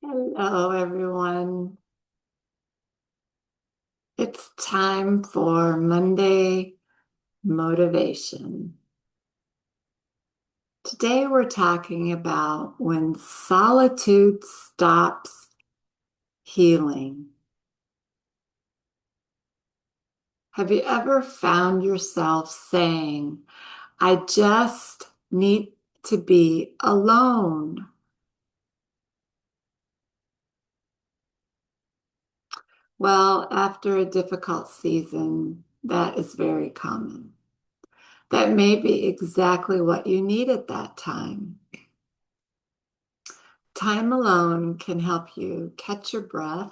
Hello, everyone. It's time for Monday motivation. Today, we're talking about when solitude stops healing. Have you ever found yourself saying, I just need to be alone? Well, after a difficult season, that is very common. That may be exactly what you need at that time. Time alone can help you catch your breath.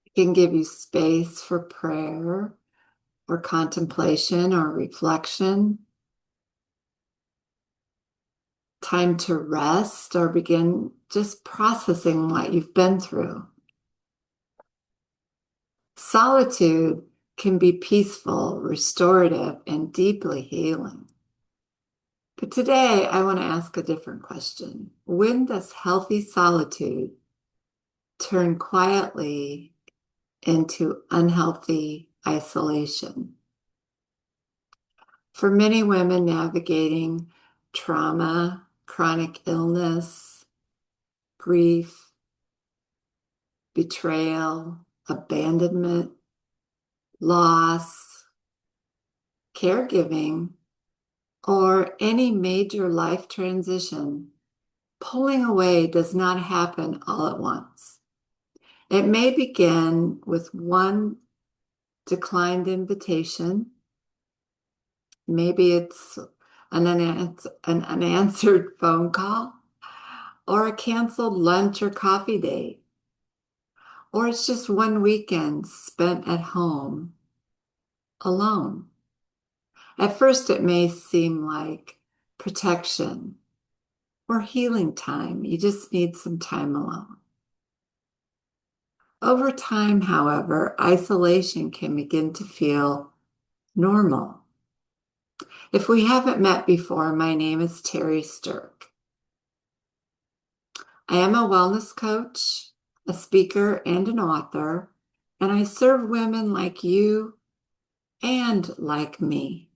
It can give you space for prayer or contemplation or reflection, time to rest or begin just processing what you've been through. Solitude can be peaceful, restorative, and deeply healing. But today I want to ask a different question. When does healthy solitude turn quietly into unhealthy isolation? For many women navigating trauma, chronic illness, grief, betrayal, abandonment, loss, caregiving, or any major life transition, pulling away does not happen all at once. It may begin with one declined invitation. Maybe it's an unanswered phone call, or a canceled lunch or coffee date, or it's just one weekend spent at home alone. At first, it may seem like protection or healing time. You just need some time alone. Over time, however, isolation can begin to feel normal. If we haven't met before, my name is Terri Sterk. I am a wellness coach, a speaker, and an author, and I serve women like you and like me.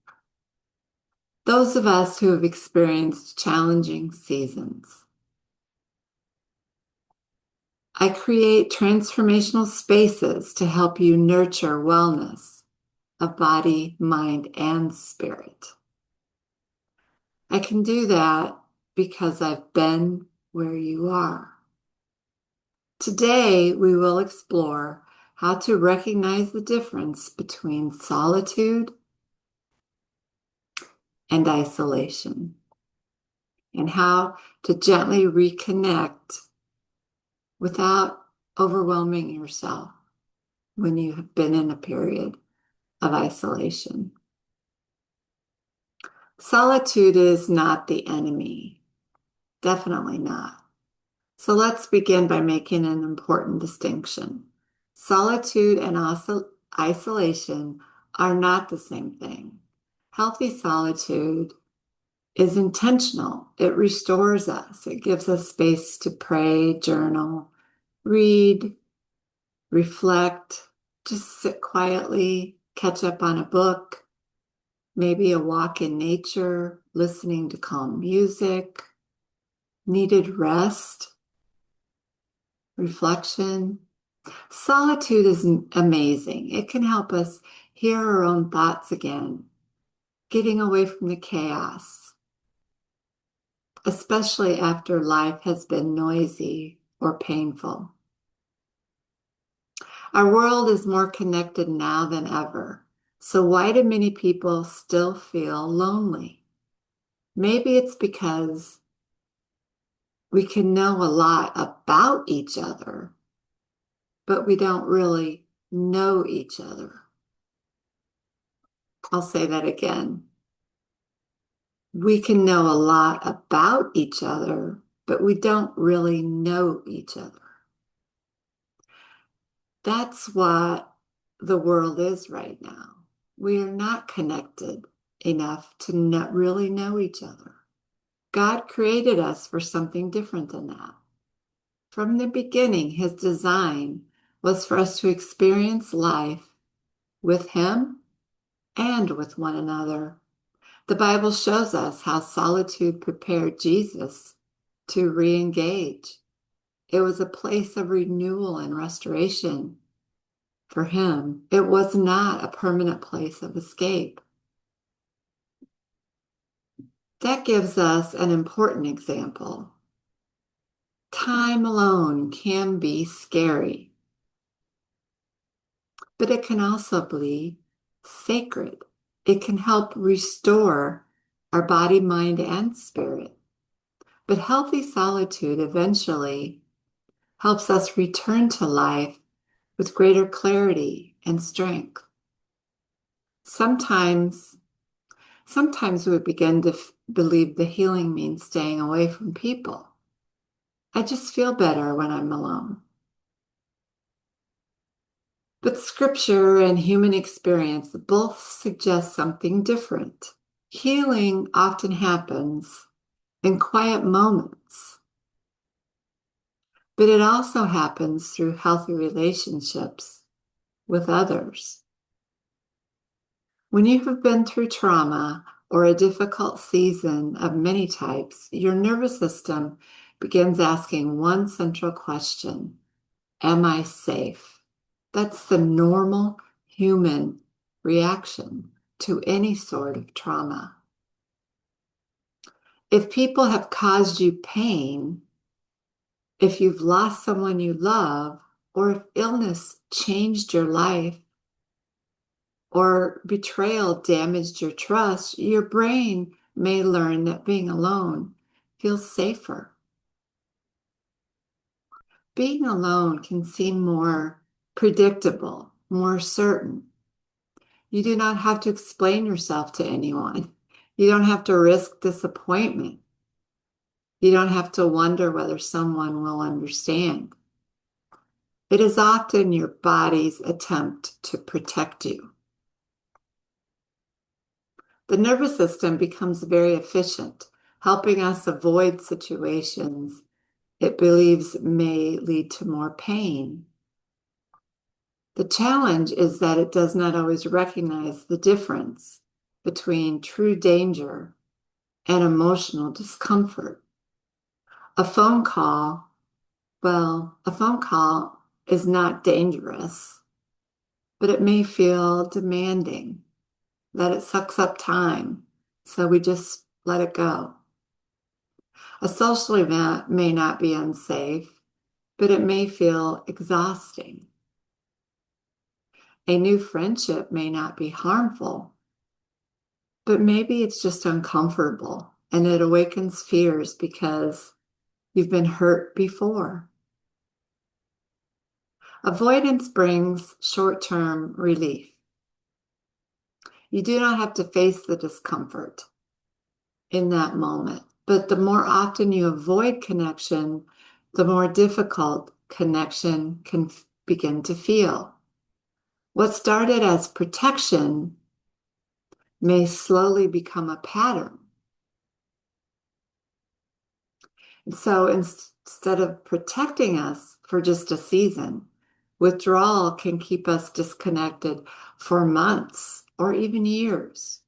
Those of us who have experienced challenging seasons. I create transformational spaces to help you nurture wellness of body, mind, and spirit. I can do that because I've been where you are. Today, we will explore how to recognize the difference between solitude and isolation, and how to gently reconnect without overwhelming yourself when you have been in a period of isolation. Solitude is not the enemy, definitely not. So let's begin by making an important distinction. Solitude and isolation are not the same thing. Healthy solitude is intentional. It restores us. It gives us space to pray, journal, read, reflect, just sit quietly, catch up on a book, maybe a walk in nature, listening to calm music, needed rest, reflection. Solitude is amazing. It can help us hear our own thoughts again, getting away from the chaos, especially after life has been noisy or painful. Our world is more connected now than ever. So why do many people still feel lonely? Maybe it's because we can know a lot about each other, but we don't really know each other. I'll say that again. We can know a lot about each other, but we don't really know each other. That's what the world is right now. We are not connected enough to really know each other. God created us for something different than that. From the beginning, His design was for us to experience life with Him and with one another. The Bible shows us how solitude prepared Jesus to re-engage. It was a place of renewal and restoration for Him. It was not a permanent place of escape. That gives us an important example. Time alone can be scary, but it can also be sacred. It can help restore our body, mind, and spirit. But healthy solitude eventually helps us return to life with greater clarity and strength. Sometimes, sometimes we begin to believe the healing means staying away from people. I just feel better when I'm alone. But scripture and human experience both suggest something different. Healing often happens in quiet moments, but it also happens through healthy relationships with others. When you have been through trauma or a difficult season of many types, your nervous system begins asking one central question: am I safe? That's the normal human reaction to any sort of trauma. If people have caused you pain, if you've lost someone you love, or if illness changed your life, or betrayal damaged your trust, your brain may learn that being alone feels safer. Being alone can seem more predictable, more certain. You do not have to explain yourself to anyone. You don't have to risk disappointment. You don't have to wonder whether someone will understand. It is often your body's attempt to protect you. The nervous system becomes very efficient, helping us avoid situations it believes may lead to more pain. The challenge is that it does not always recognize the difference between true danger and emotional discomfort. A phone call, a phone call is not dangerous, but it may feel demanding, that it sucks up time, so we just let it go. A social event may not be unsafe, but it may feel exhausting. A new friendship may not be harmful, but maybe it's just uncomfortable and it awakens fears because you've been hurt before. Avoidance brings short-term relief. You do not have to face the discomfort in that moment, but the more often you avoid connection, the more difficult connection can begin to feel. What started as protection may slowly become a pattern. And so instead of protecting us for just a season, withdrawal can keep us disconnected for months or even years.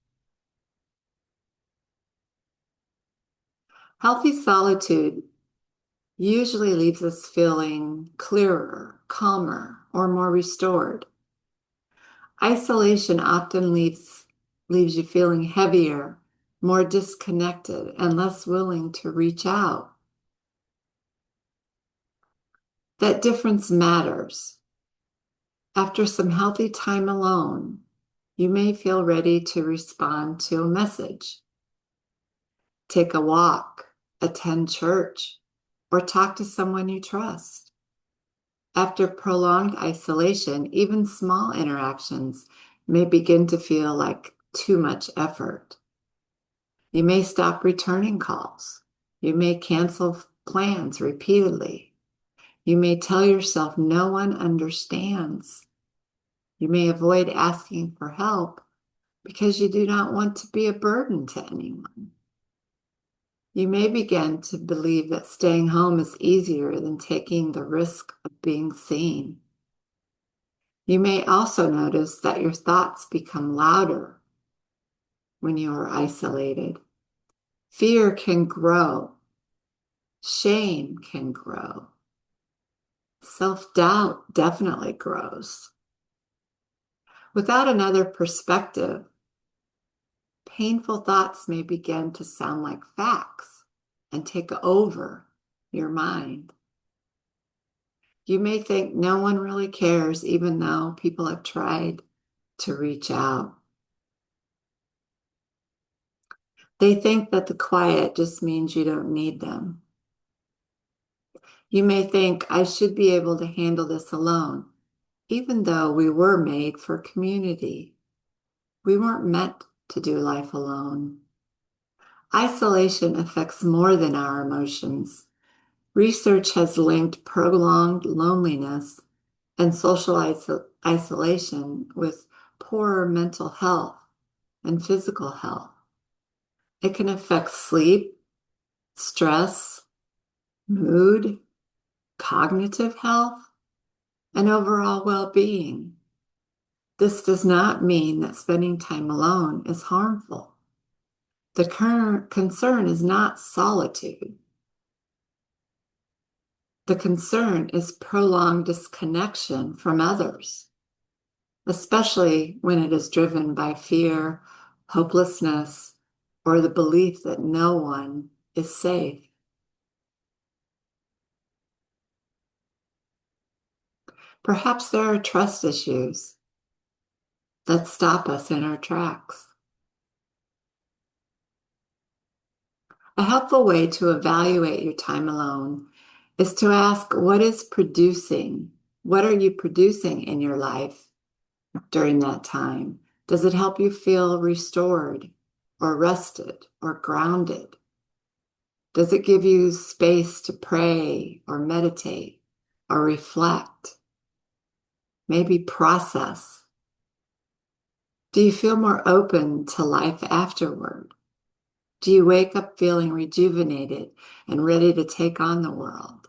Healthy solitude usually leaves us feeling clearer, calmer, or more restored. Isolation often leaves you feeling heavier, more disconnected, and less willing to reach out. That difference matters. After some healthy time alone, you may feel ready to respond to a message, take a walk, attend church, or talk to someone you trust. After prolonged isolation, even small interactions may begin to feel like too much effort. You may stop returning calls. You may cancel plans repeatedly. You may tell yourself no one understands. You may avoid asking for help because you do not want to be a burden to anyone. You may begin to believe that staying home is easier than taking the risk of being seen. You may also notice that your thoughts become louder when you are isolated. Fear can grow. Shame can grow. Self-doubt definitely grows. Without another perspective, painful thoughts may begin to sound like facts and take over your mind. You may think no one really cares, even though people have tried to reach out. They think that the quiet just means you don't need them. You may think, I should be able to handle this alone, even though we were made for community. We weren't meant to do life alone. Isolation affects more than our emotions. Research has linked prolonged loneliness and social isolation with poorer mental health and physical health. It can affect sleep, stress, mood, cognitive health, and overall well-being. This does not mean that spending time alone is harmful. The current concern is not solitude. The concern is prolonged disconnection from others, especially when it is driven by fear, hopelessness, or the belief that no one is safe. Perhaps there are trust issues that stop us in our tracks. A helpful way to evaluate your time alone is to ask what are you producing in your life during that time? Does it help you feel restored or rested or grounded? Does it give you space to pray or meditate or reflect? Maybe process. Do you feel more open to life afterward? Do you wake up feeling rejuvenated and ready to take on the world?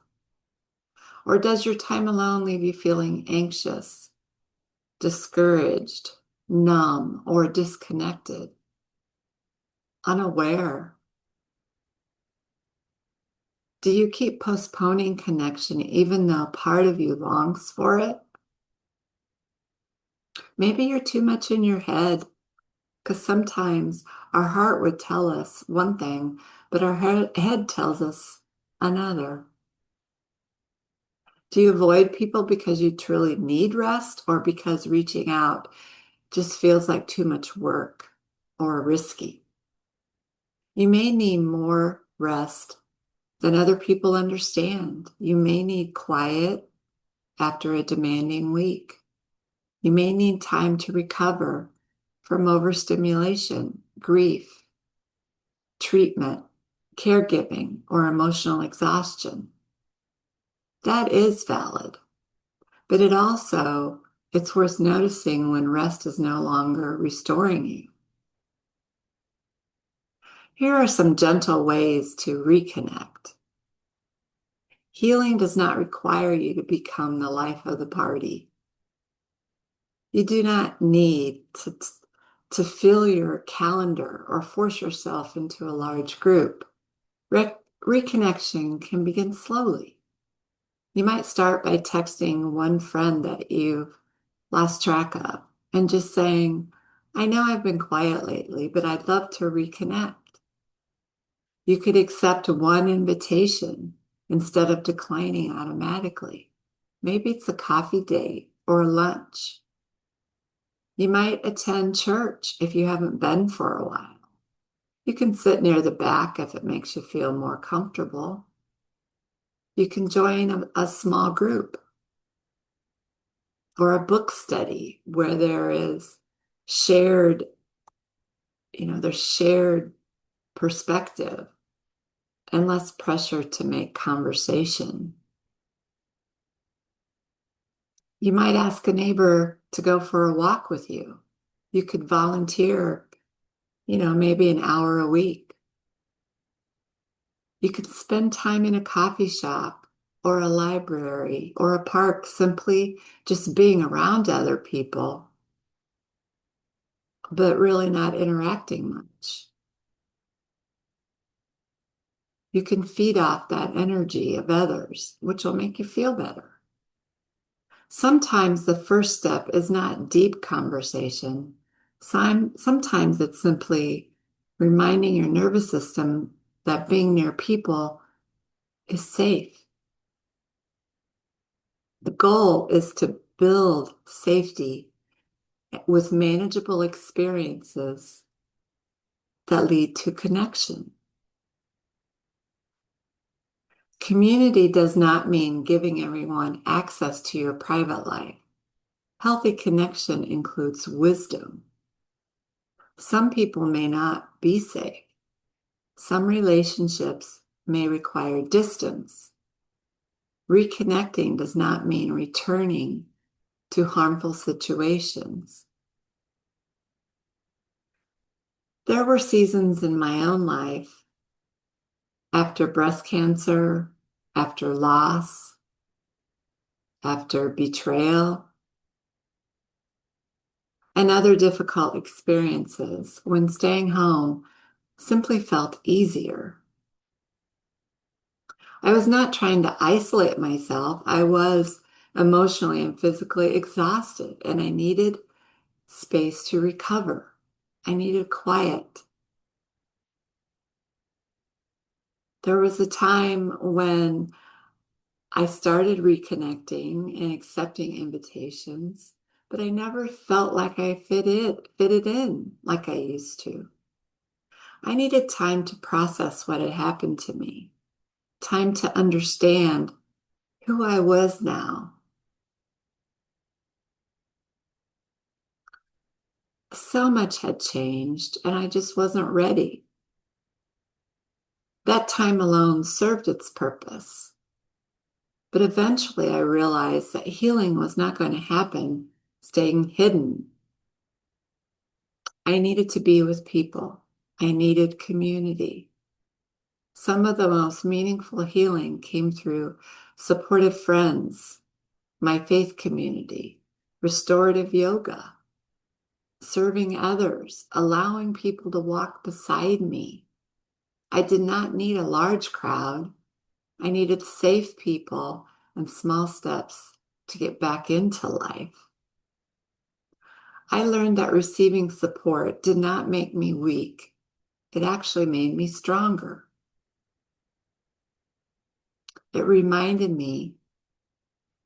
Or does your time alone leave you feeling anxious, discouraged, numb, or disconnected, unaware? Do you keep postponing connection even though part of you longs for it? Maybe you're too much in your head, because sometimes our heart would tell us one thing, but our head tells us another. Do you avoid people because you truly need rest or because reaching out just feels like too much work or risky? You may need more rest than other people understand. You may need quiet after a demanding week. You may need time to recover from overstimulation, grief, treatment, caregiving, or emotional exhaustion. That is valid, but it's worth noticing when rest is no longer restoring you. Here are some gentle ways to reconnect. Healing does not require you to become the life of the party. You do not need to fill your calendar or force yourself into a large group. Reconnection can begin slowly. You might start by texting one friend that you've lost track of and just saying, I know I've been quiet lately, but I'd love to reconnect. You could accept one invitation instead of declining automatically. Maybe it's a coffee date or lunch. You might attend church if you haven't been for a while. You can sit near the back if it makes you feel more comfortable. You can join a small group or a book study where there is shared, there's shared perspective and less pressure to make conversation. You might ask a neighbor to go for a walk with you. You could volunteer, maybe an hour a week. You could spend time in a coffee shop or a library or a park simply just being around other people, but really not interacting much. You can feed off that energy of others, which will make you feel better. Sometimes the first step is not deep conversation. Sometimes it's simply reminding your nervous system that being near people is safe. The goal is to build safety with manageable experiences that lead to connection. Community does not mean giving everyone access to your private life. Healthy connection includes wisdom. Some people may not be safe. Some relationships may require distance. Reconnecting does not mean returning to harmful situations. There were seasons in my own life after breast cancer, after loss, after betrayal, and other difficult experiences when staying home simply felt easier. I was not trying to isolate myself. I was emotionally and physically exhausted, and I needed space to recover. I needed quiet. There was a time when I started reconnecting and accepting invitations, but I never felt like I fitted in like I used to. I needed time to process what had happened to me, time to understand who I was now. So much had changed, and I just wasn't ready. That time alone served its purpose. But eventually I realized that healing was not going to happen staying hidden. I needed to be with people. I needed community. Some of the most meaningful healing came through supportive friends, my faith community, restorative yoga, serving others, allowing people to walk beside me. I did not need a large crowd. I needed safe people and small steps to get back into life. I learned that receiving support did not make me weak. It actually made me stronger. It reminded me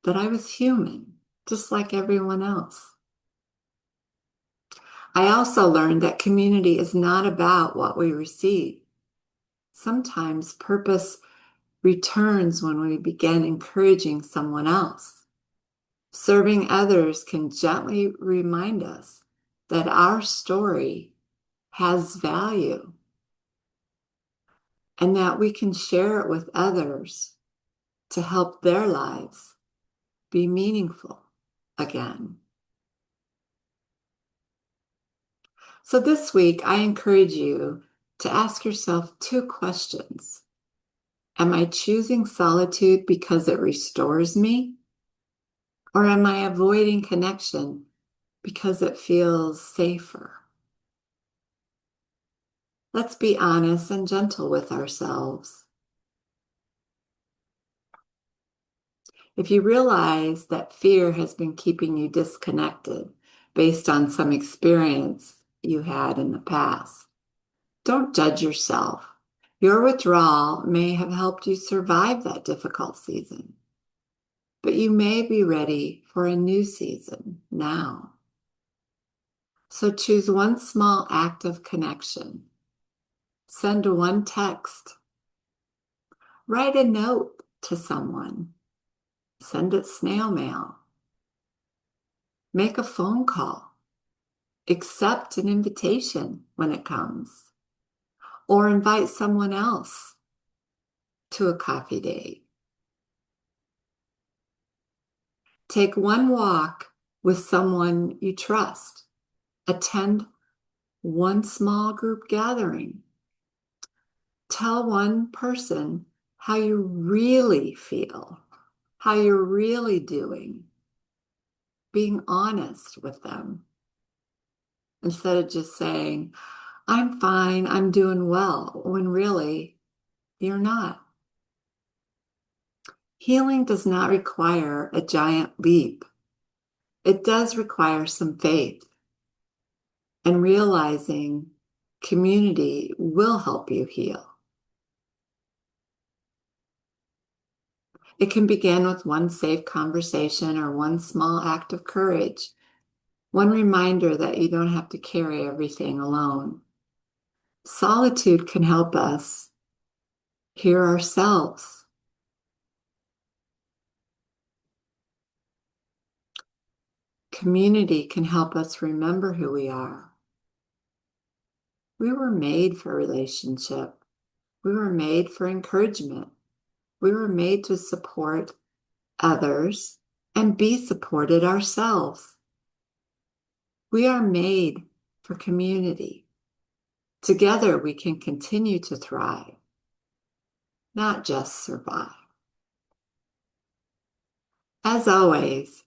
that I was human, just like everyone else. I also learned that community is not about what we receive. Sometimes purpose returns when we begin encouraging someone else. Serving others can gently remind us that our story has value and that we can share it with others to help their lives be meaningful again. So this week, I encourage you to ask yourself two questions. Am I choosing solitude because it restores me? Or am I avoiding connection because it feels safer? Let's be honest and gentle with ourselves. If you realize that fear has been keeping you disconnected based on some experience you had in the past, don't judge yourself. Your withdrawal may have helped you survive that difficult season, but you may be ready for a new season now. So choose one small act of connection. Send one text. Write a note to someone. Send it snail mail. Make a phone call. Accept an invitation when it comes. Or invite someone else to a coffee date. Take one walk with someone you trust. Attend one small group gathering. tell one person how you really feel, how you're really doing, being honest with them instead of just saying, I'm fine, I'm doing well, when really you're not. Healing does not require a giant leap. It does require some faith and realizing community will help you heal. It can begin with one safe conversation or one small act of courage, one reminder that you don't have to carry everything alone. Solitude can help us hear ourselves. Community can help us remember who we are. We were made for relationship. We were made for encouragement. We were made to support others and be supported ourselves. We are made for community. Together we can continue to thrive, not just survive. As always,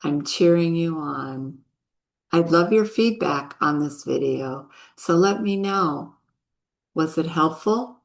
I'm cheering you on. I'd love your feedback on this video, so let me know. Was it helpful?